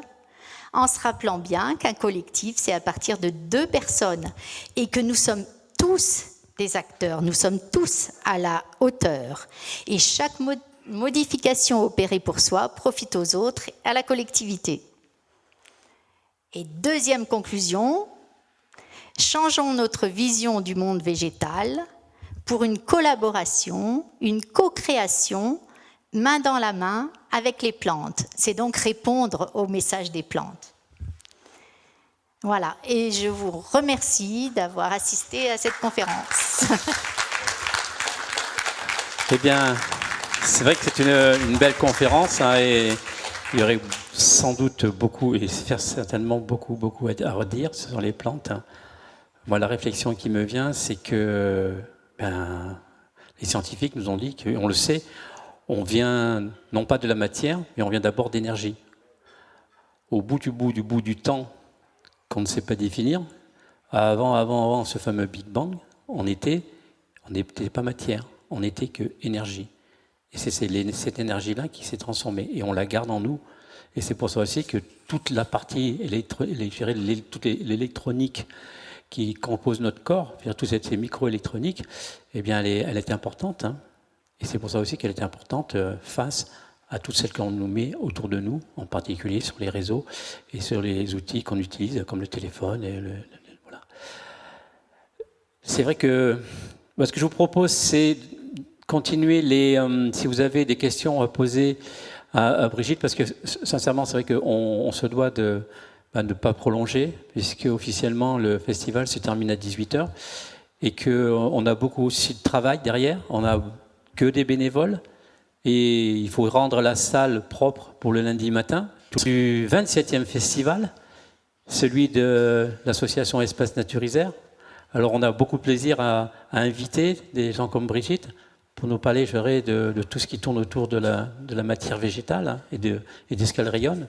en se rappelant bien qu'un collectif, c'est à partir de 2 personnes et que nous sommes tous des acteurs, nous sommes tous à la hauteur. Et chaque modification opérée pour soi profite aux autres et à la collectivité. Et deuxième conclusion, changeons notre vision du monde végétal pour une collaboration, une co-création, main dans la main avec les plantes. C'est donc répondre au message des plantes. Voilà, et je vous remercie d'avoir assisté à cette conférence. Eh bien, c'est vrai que c'est une belle conférence, hein, et il y aurait sans doute beaucoup, et certainement beaucoup à redire sur les plantes. Moi, la réflexion qui me vient, c'est que les scientifiques nous ont dit qu'on le sait, on vient non pas de la matière, mais on vient d'abord d'énergie. Au bout du temps qu'on ne sait pas définir, avant ce fameux Big Bang, on n'était pas matière, on n'était que énergie. Et c'est cette énergie-là qui s'est transformée, et on la garde en nous. Et c'est pour ça aussi que toute la partie l'électronique qui compose notre corps, toutes ces microélectroniques, eh bien, elle est importante, hein. Et c'est pour ça aussi qu'elle est importante face à toutes celles qu'on nous met autour de nous, en particulier sur les réseaux et sur les outils qu'on utilise, comme le téléphone. Voilà. C'est vrai que ce que je vous propose, c'est continuer si vous avez des questions à poser à Brigitte, parce que sincèrement, c'est vrai qu'on se doit de ne pas prolonger, puisque officiellement le festival se termine à 18h et qu'on a beaucoup aussi de travail derrière. On a que des bénévoles et il faut rendre la salle propre pour le lundi matin. Du 27e festival, celui de l'association Espace Nature Isère. Alors on a beaucoup de plaisir à inviter des gens comme Brigitte pour nous parler, je dirais, de tout ce qui tourne autour de la matière végétale, hein, et de ce qu'elle rayonne.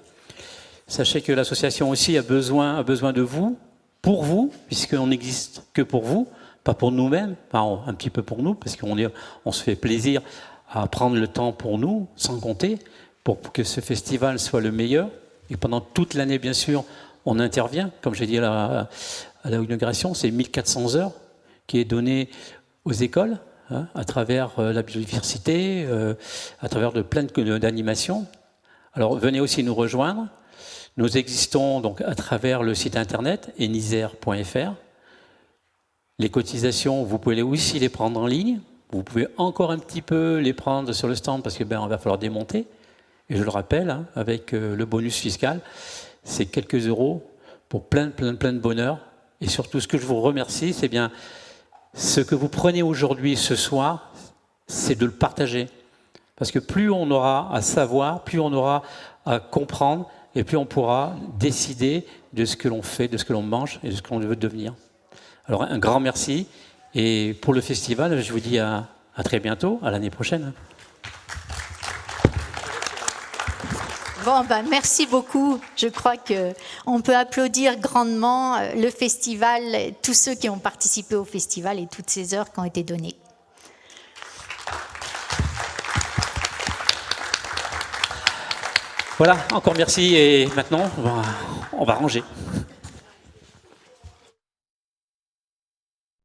Sachez que l'association aussi a besoin de vous, pour vous, puisqu'on n'existe que pour vous, pas pour nous-mêmes, enfin, un petit peu pour nous, parce qu'on se fait plaisir à prendre le temps pour nous, sans compter, pour que ce festival soit le meilleur. Et pendant toute l'année, bien sûr, on intervient. Comme j'ai dit à l'inauguration, c'est 1400 heures qui est donnée aux écoles, hein, à travers la biodiversité, à travers plein d'animations. Alors, venez aussi nous rejoindre. Nous existons donc à travers le site internet enisère.fr. Les cotisations, vous pouvez aussi les prendre en ligne. Vous pouvez encore un petit peu les prendre sur le stand parce que on va falloir démonter. Et je le rappelle, hein, avec le bonus fiscal, c'est quelques euros pour plein de bonheur. Et surtout, ce que je vous remercie, c'est bien ce que vous prenez aujourd'hui, ce soir, c'est de le partager. Parce que plus on aura à savoir, plus on aura à comprendre, et plus on pourra décider de ce que l'on fait, de ce que l'on mange et de ce que l'on veut devenir. Alors un grand merci, et pour le festival, je vous dis à très bientôt, à l'année prochaine. Bon, merci beaucoup. Je crois qu'on peut applaudir grandement le festival, tous ceux qui ont participé au festival et toutes ces heures qui ont été données. Voilà, encore merci, et maintenant on va ranger.